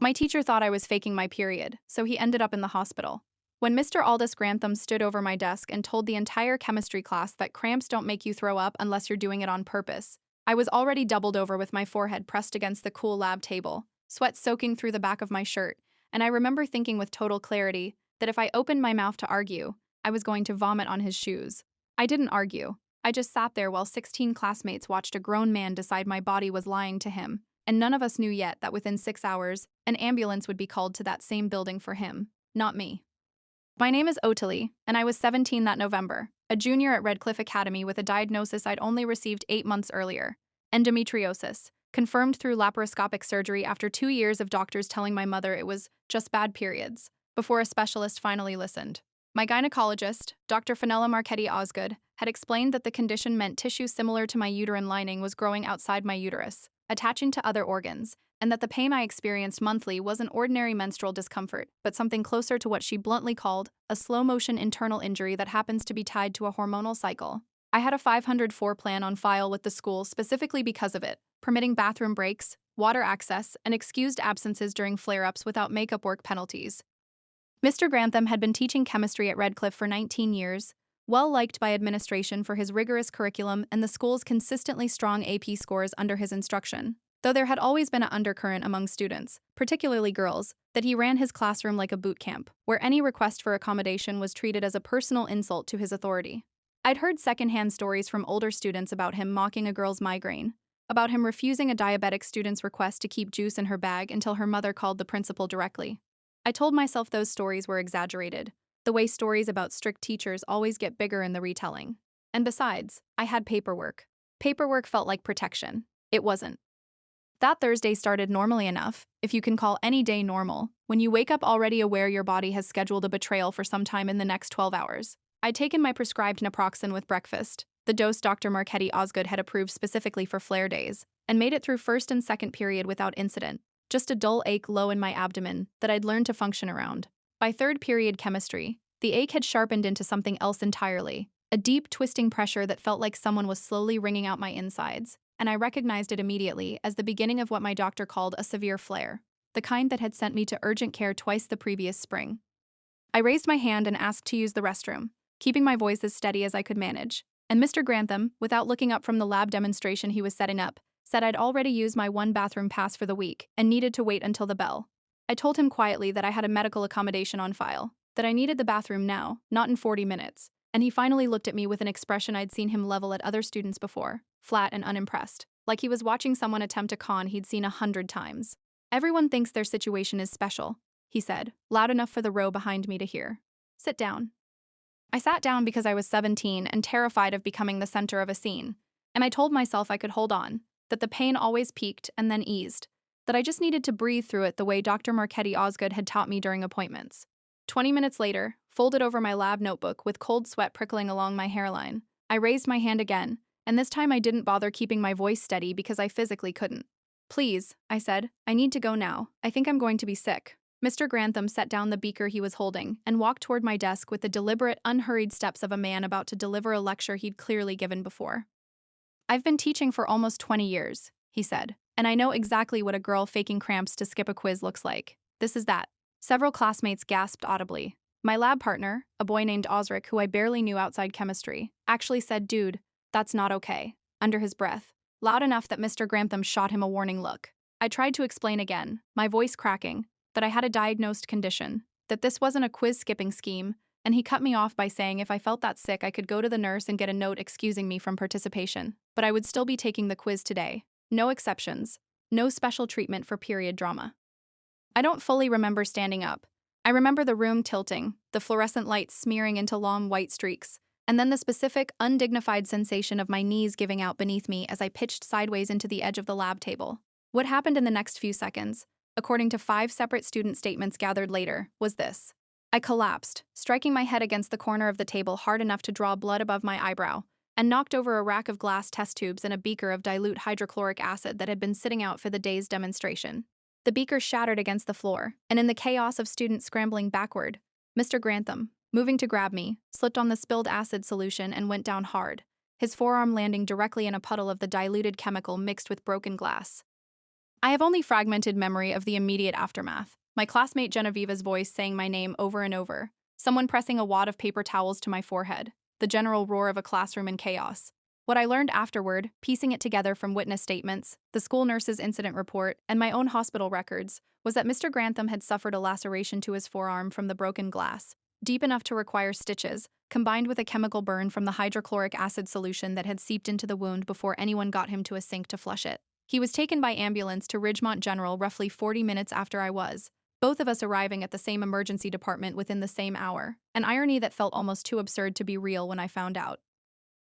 My teacher thought I was faking my period, so he ended up in the hospital. When Mr. Aldous Grantham stood over my desk and told the entire chemistry class that cramps don't make you throw up unless you're doing it on purpose, I was already doubled over with my forehead pressed against the cool lab table, sweat soaking through the back of my shirt, and I remember thinking with total clarity that if I opened my mouth to argue, I was going to vomit on his shoes. I didn't argue. I just sat there while 16 classmates watched a grown man decide my body was lying to him, and none of us knew yet that within 6 hours, an ambulance would be called to that same building for him, not me. My name is Ottilie, and I was 17 that November, a junior at Redcliffe Academy with a diagnosis I'd only received 8 months earlier: endometriosis, confirmed through laparoscopic surgery after 2 years of doctors telling my mother it was just bad periods, before a specialist finally listened. My gynecologist, Dr. Fenella Marchetti Osgood, had explained that the condition meant tissue similar to my uterine lining was growing outside my uterus, attaching to other organs, and that the pain I experienced monthly wasn't ordinary menstrual discomfort, but something closer to what she bluntly called a slow-motion internal injury that happens to be tied to a hormonal cycle. I had a 504 plan on file with the school specifically because of it, permitting bathroom breaks, water access, and excused absences during flare-ups without makeup work penalties. Mr. Grantham had been teaching chemistry at Redcliffe for 19 years, well liked by administration for his rigorous curriculum and the school's consistently strong AP scores under his instruction. Though there had always been an undercurrent among students, particularly girls, that he ran his classroom like a boot camp, where any request for accommodation was treated as a personal insult to his authority. I'd heard secondhand stories from older students about him mocking a girl's migraine, about him refusing a diabetic student's request to keep juice in her bag until her mother called the principal directly. I told myself those stories were exaggerated, the way stories about strict teachers always get bigger in the retelling. And besides, I had paperwork. Paperwork felt like protection. It wasn't. That Thursday started normally enough, if you can call any day normal, when you wake up already aware your body has scheduled a betrayal for some time in the next 12 hours. I'd taken my prescribed naproxen with breakfast, the dose Dr. Marchetti Osgood had approved specifically for flare days, and made it through first and second period without incident, just a dull ache low in my abdomen that I'd learned to function around. By third period chemistry, the ache had sharpened into something else entirely, a deep, twisting pressure that felt like someone was slowly wringing out my insides, and I recognized it immediately as the beginning of what my doctor called a severe flare, the kind that had sent me to urgent care twice the previous spring. I raised my hand and asked to use the restroom, keeping my voice as steady as I could manage, and Mr. Grantham, without looking up from the lab demonstration he was setting up, said I'd already used my one bathroom pass for the week and needed to wait until the bell. I told him quietly that I had a medical accommodation on file, that I needed the bathroom now, not in 40 minutes, and he finally looked at me with an expression I'd seen him level at other students before, flat and unimpressed, like he was watching someone attempt a con he'd seen 100 times. "Everyone thinks their situation is special," he said, loud enough for the row behind me to hear. "Sit down." I sat down because I was 17 and terrified of becoming the center of a scene, and I told myself I could hold on, that the pain always peaked and then eased, that I just needed to breathe through it the way Dr. Marchetti Osgood had taught me during appointments. 20 minutes later, folded over my lab notebook with cold sweat prickling along my hairline, I raised my hand again, and this time I didn't bother keeping my voice steady because I physically couldn't. "Please," I said, "I need to go now. I think I'm going to be sick." Mr. Grantham set down the beaker he was holding and walked toward my desk with the deliberate, unhurried steps of a man about to deliver a lecture he'd clearly given before. "I've been teaching for almost 20 years, he said, "and I know exactly what a girl faking cramps to skip a quiz looks like. This is that." Several classmates gasped audibly. My lab partner, a boy named Osric who I barely knew outside chemistry, actually said, "Dude, that's not okay," under his breath, loud enough that Mr. Grantham shot him a warning look. I tried to explain again, my voice cracking, that I had a diagnosed condition, that this wasn't a quiz-skipping scheme, and he cut me off by saying if I felt that sick I could go to the nurse and get a note excusing me from participation, but I would still be taking the quiz today. No exceptions. No special treatment for period drama. I don't fully remember standing up. I remember the room tilting, the fluorescent lights smearing into long white streaks, and then the specific, undignified sensation of my knees giving out beneath me as I pitched sideways into the edge of the lab table. What happened in the next few seconds, according to 5 separate student statements gathered later, was this. I collapsed, striking my head against the corner of the table hard enough to draw blood above my eyebrow, and knocked over a rack of glass test tubes and a beaker of dilute hydrochloric acid that had been sitting out for the day's demonstration. The beaker shattered against the floor, and in the chaos of students scrambling backward, Mr. Grantham, moving to grab me, slipped on the spilled acid solution and went down hard, his forearm landing directly in a puddle of the diluted chemical mixed with broken glass. I have only fragmented memory of the immediate aftermath. My classmate Genevieva's voice saying my name over and over, someone pressing a wad of paper towels to my forehead, the general roar of a classroom in chaos. What I learned afterward, piecing it together from witness statements, the school nurse's incident report, and my own hospital records, was that Mr. Grantham had suffered a laceration to his forearm from the broken glass, deep enough to require stitches, combined with a chemical burn from the hydrochloric acid solution that had seeped into the wound before anyone got him to a sink to flush it. He was taken by ambulance to Ridgemont General roughly 40 minutes after I was, both of us arriving at the same emergency department within the same hour, an irony that felt almost too absurd to be real when I found out.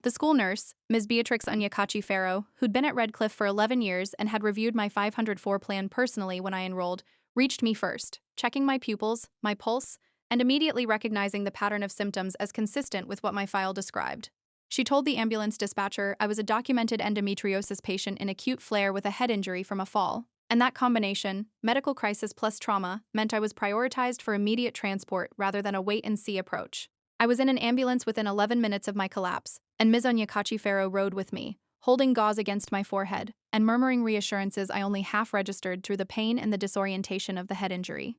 The school nurse, Ms. Beatrix Onyekachi Farrow, who'd been at Redcliffe for 11 years and had reviewed my 504 plan personally when I enrolled, reached me first, checking my pupils, my pulse, and immediately recognizing the pattern of symptoms as consistent with what my file described. She told the ambulance dispatcher I was a documented endometriosis patient in acute flare with a head injury from a fall, and that combination, medical crisis plus trauma, meant I was prioritized for immediate transport rather than a wait-and-see approach. I was in an ambulance within 11 minutes of my collapse, and Ms. Onyekachi Farrow rode with me, holding gauze against my forehead and murmuring reassurances I only half registered through the pain and the disorientation of the head injury.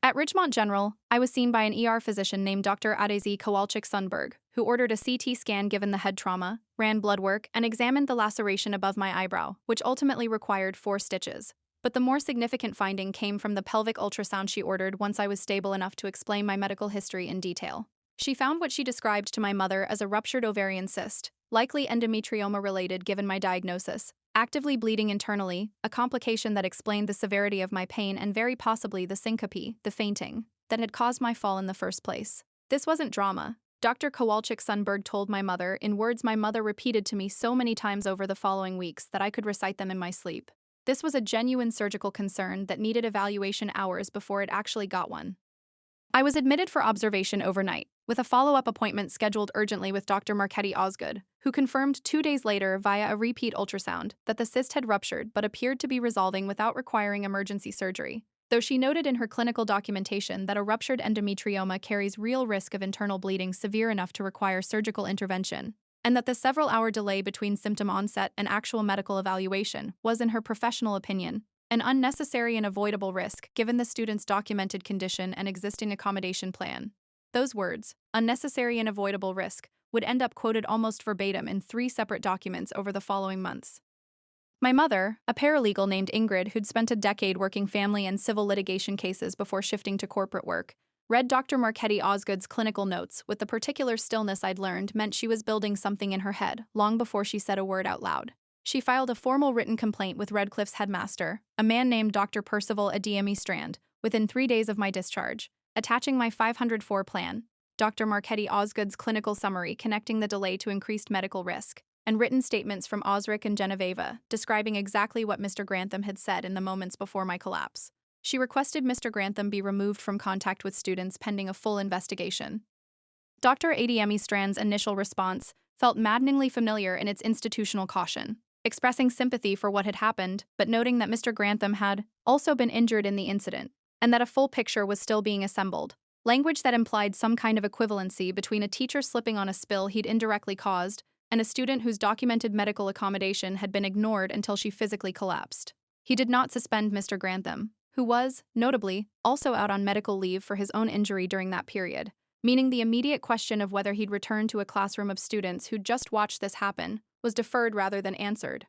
At Ridgemont General, I was seen by an ER physician named Dr. Adezi Kowalczyk-Sundberg, who ordered a CT scan given the head trauma, ran blood work, and examined the laceration above my eyebrow, which ultimately required 4 stitches. But the more significant finding came from the pelvic ultrasound she ordered once I was stable enough to explain my medical history in detail. She found what she described to my mother as a ruptured ovarian cyst, likely endometrioma-related given my diagnosis, actively bleeding internally, a complication that explained the severity of my pain and very possibly the syncope, the fainting, that had caused my fall in the first place. This wasn't drama. Dr. Kowalczyk-Sundberg told my mother in words my mother repeated to me so many times over the following weeks that I could recite them in my sleep. This was a genuine surgical concern that needed evaluation hours before it actually got one. I was admitted for observation overnight, with a follow-up appointment scheduled urgently with Dr. Marketti Osgood, who confirmed 2 days later via a repeat ultrasound that the cyst had ruptured but appeared to be resolving without requiring emergency surgery, though she noted in her clinical documentation that a ruptured endometrioma carries real risk of internal bleeding severe enough to require surgical intervention, and that the several-hour delay between symptom onset and actual medical evaluation was, in her professional opinion, an unnecessary and avoidable risk given the student's documented condition and existing accommodation plan. Those words, unnecessary and avoidable risk, would end up quoted almost verbatim in 3 separate documents over the following months. My mother, a paralegal named Ingrid who'd spent a decade working family and civil litigation cases before shifting to corporate work, read Dr. Marketti Osgood's clinical notes with the particular stillness I'd learned meant she was building something in her head long before she said a word out loud. She filed a formal written complaint with Redcliffe's headmaster, a man named Dr. Percival Adeyemi Strand, within 3 days of my discharge, attaching my 504 plan, Dr. Marketti Osgood's clinical summary connecting the delay to increased medical risk, and written statements from Osric and Genevieva describing exactly what Mr. Grantham had said in the moments before my collapse. She requested Mr. Grantham be removed from contact with students pending a full investigation. Dr. Adeyemi Strand's initial response felt maddeningly familiar in its institutional caution, expressing sympathy for what had happened, but noting that Mr. Grantham had also been injured in the incident, and that a full picture was still being assembled, language that implied some kind of equivalency between a teacher slipping on a spill he'd indirectly caused and a student whose documented medical accommodation had been ignored until she physically collapsed. He did not suspend Mr. Grantham, who was, notably, also out on medical leave for his own injury during that period, meaning the immediate question of whether he'd return to a classroom of students who'd just watched this happen was deferred rather than answered.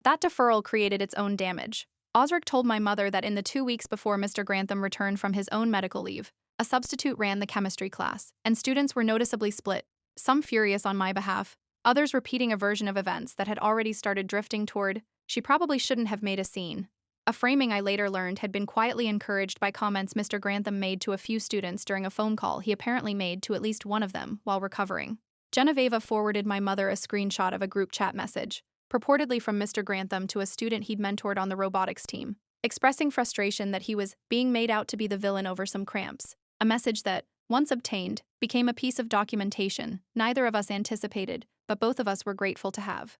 That deferral created its own damage. Osric told my mother that in the 2 weeks before Mr. Grantham returned from his own medical leave, a substitute ran the chemistry class, and students were noticeably split, some furious on my behalf, others repeating a version of events that had already started drifting toward, she probably shouldn't have made a scene. A framing I later learned had been quietly encouraged by comments Mr. Grantham made to a few students during a phone call he apparently made to at least one of them while recovering. Genevieva forwarded my mother a screenshot of a group chat message, purportedly from Mr. Grantham to a student he'd mentored on the robotics team, expressing frustration that he was being made out to be the villain over some cramps, a message that, once obtained, became a piece of documentation neither of us anticipated, but both of us were grateful to have.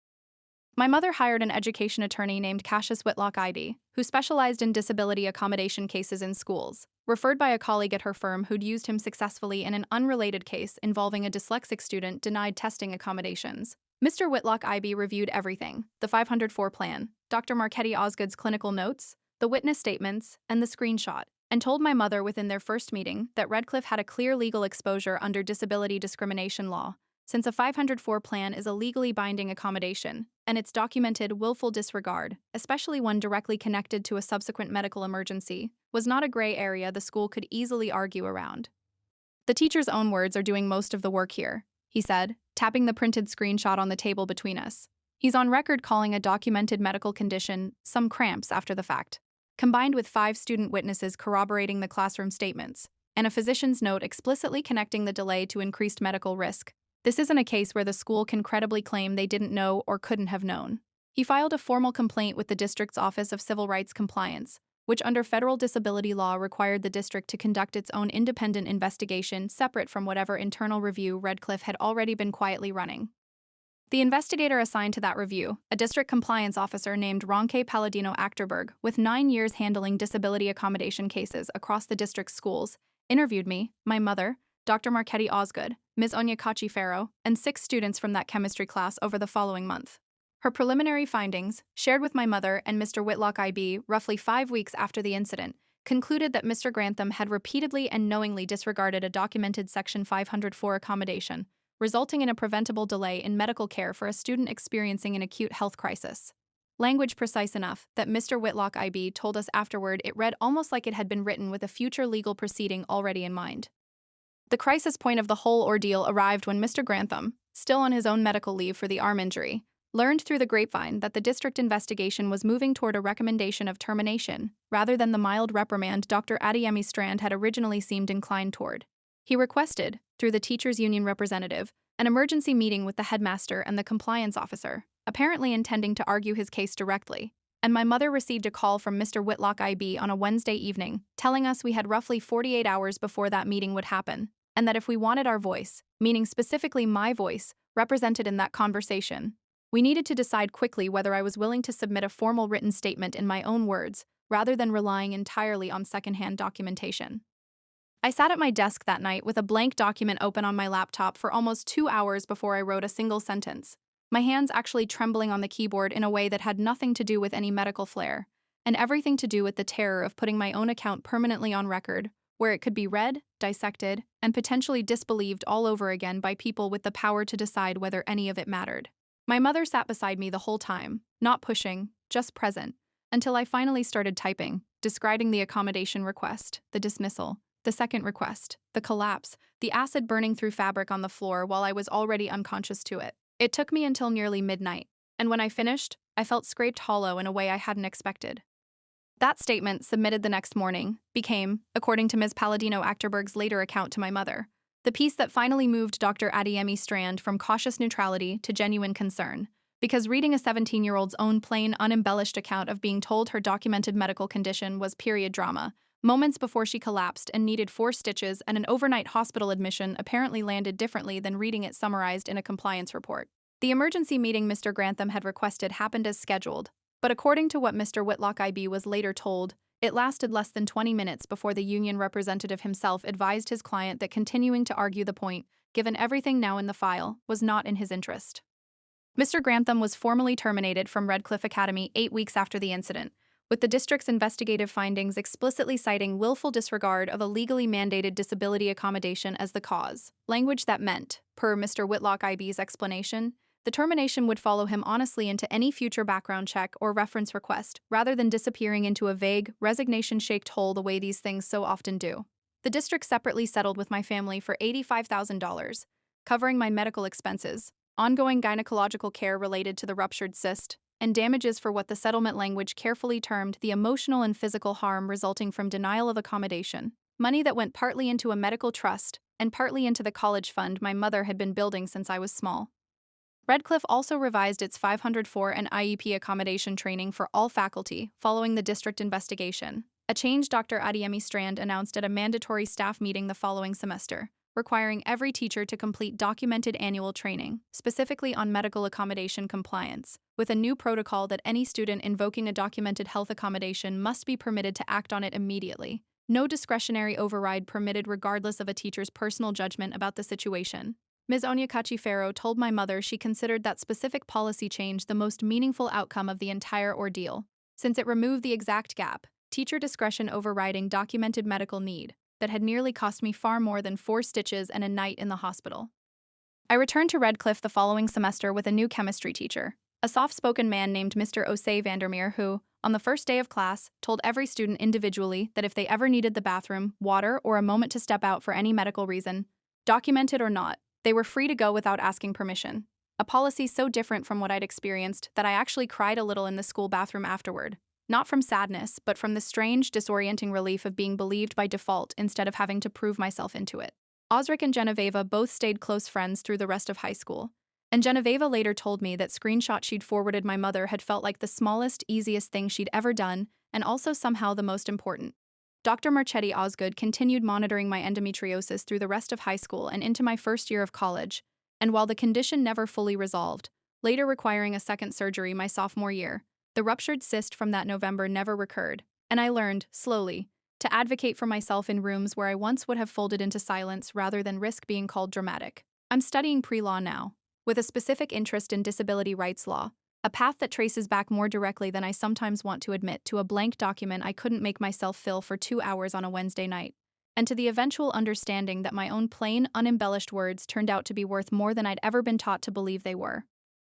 My mother hired an education attorney named Cassius Whitlock Ide, who specialized in disability accommodation cases in schools, referred by a colleague at her firm who'd used him successfully in an unrelated case involving a dyslexic student denied testing accommodations. Mr. Whitlock IB reviewed everything: the 504 plan, Dr. Marchetti Osgood's clinical notes, the witness statements, and the screenshot, and told my mother within their first meeting that Redcliffe had a clear legal exposure under disability discrimination law, since a 504 plan is a legally binding accommodation, and its documented willful disregard, especially one directly connected to a subsequent medical emergency, was not a gray area the school could easily argue around. The teacher's own words are doing most of the work here, he said, tapping the printed screenshot on the table between us. He's on record calling a documented medical condition some cramps after the fact, combined with 5 student witnesses corroborating the classroom statements, and a physician's note explicitly connecting the delay to increased medical risk. This isn't a case where the school can credibly claim they didn't know or couldn't have known. He filed a formal complaint with the district's Office of Civil Rights Compliance, which under federal disability law required the district to conduct its own independent investigation separate from whatever internal review Redcliffe had already been quietly running. The investigator assigned to that review, a district compliance officer named Ronke Palladino Achterberg, with 9 years handling disability accommodation cases across the district's schools, interviewed me, my mother, Dr. Marchetti Osgood, Ms. Onyekachi Farrow, and 6 students from that chemistry class over the following month. Her preliminary findings, shared with my mother and Mr. Whitlock IB roughly 5 weeks after the incident, concluded that Mr. Grantham had repeatedly and knowingly disregarded a documented Section 504 accommodation, resulting in a preventable delay in medical care for a student experiencing an acute health crisis. Language precise enough that Mr. Whitlock IB told us afterward it read almost like it had been written with a future legal proceeding already in mind. The crisis point of the whole ordeal arrived when Mr. Grantham, still on his own medical leave for the arm injury, learned through the grapevine that the district investigation was moving toward a recommendation of termination, rather than the mild reprimand Dr. Adeyemi Strand had originally seemed inclined toward. He requested, through the teachers' union representative, an emergency meeting with the headmaster and the compliance officer, apparently intending to argue his case directly, and my mother received a call from Mr. Whitlock IB on a Wednesday evening, telling us we had roughly 48 hours before that meeting would happen, and that if we wanted our voice, meaning specifically my voice, represented in that conversation, we needed to decide quickly whether I was willing to submit a formal written statement in my own words, rather than relying entirely on secondhand documentation. I sat at my desk that night with a blank document open on my laptop for almost 2 hours before I wrote a single sentence, my hands actually trembling on the keyboard in a way that had nothing to do with any medical flair, and everything to do with the terror of putting my own account permanently on record, where it could be read, dissected, and potentially disbelieved all over again by people with the power to decide whether any of it mattered. My mother sat beside me the whole time, not pushing, just present, until I finally started typing, describing the accommodation request, the dismissal, the second request, the collapse, the acid burning through fabric on the floor while I was already unconscious to it. It took me until nearly midnight, and when I finished, I felt scraped hollow in a way I hadn't expected. That statement, submitted the next morning, became, according to Ms. Palladino Achterberg's later account to my mother, the piece that finally moved Dr. Adeyemi Strand from cautious neutrality to genuine concern, because reading a 17-year-old's own plain, unembellished account of being told her documented medical condition was period drama, moments before she collapsed and needed 4 stitches and an overnight hospital admission apparently landed differently than reading it summarized in a compliance report. The emergency meeting Mr. Grantham had requested happened as scheduled, but according to what Mr. Whitlock IB was later told, it lasted less than 20 minutes before the union representative himself advised his client that continuing to argue the point, given everything now in the file, was not in his interest. Mr. Grantham was formally terminated from Redcliffe Academy 8 weeks after the incident, with the district's investigative findings explicitly citing willful disregard of a legally mandated disability accommodation as the cause, language that meant, per Mr. Whitlock IB's explanation, the termination would follow him honestly into any future background check or reference request, rather than disappearing into a vague, resignation-shaped hole the way these things so often do. The district separately settled with my family for $85,000, covering my medical expenses, ongoing gynecological care related to the ruptured cyst, and damages for what the settlement language carefully termed the emotional and physical harm resulting from denial of accommodation, money that went partly into a medical trust and partly into the college fund my mother had been building since I was small. Redcliffe also revised its 504 and IEP accommodation training for all faculty following the district investigation, a change Dr. Adeyemi Strand announced at a mandatory staff meeting the following semester, requiring every teacher to complete documented annual training, specifically on medical accommodation compliance, with a new protocol that any student invoking a documented health accommodation must be permitted to act on it immediately. No discretionary override permitted regardless of a teacher's personal judgment about the situation. Ms. Onyekachi Farrow told my mother she considered that specific policy change the most meaningful outcome of the entire ordeal, since it removed the exact gap, teacher discretion overriding documented medical need, that had nearly cost me far more than 4 stitches and a night in the hospital. I returned to Redcliffe the following semester with a new chemistry teacher, a soft-spoken man named Mr. Osei Vandermeer who, on the first day of class, told every student individually that if they ever needed the bathroom, water, or a moment to step out for any medical reason, documented or not, they were free to go without asking permission. A policy so different from what I'd experienced that I actually cried a little in the school bathroom afterward. Not from sadness, but from the strange, disorienting relief of being believed by default instead of having to prove myself into it. Osric and Genoveva both stayed close friends through the rest of high school, and Genoveva later told me that screenshot she'd forwarded my mother had felt like the smallest, easiest thing she'd ever done, and also somehow the most important. Dr. Marchetti Osgood continued monitoring my endometriosis through the rest of high school and into my first year of college, and while the condition never fully resolved, later requiring a second surgery my sophomore year, the ruptured cyst from that November never recurred, and I learned, slowly, to advocate for myself in rooms where I once would have folded into silence rather than risk being called dramatic. I'm studying pre-law now, with a specific interest in disability rights law, a path that traces back more directly than I sometimes want to admit to a blank document I couldn't make myself fill for 2 hours on a Wednesday night, and to the eventual understanding that my own plain, unembellished words turned out to be worth more than I'd ever been taught to believe they were.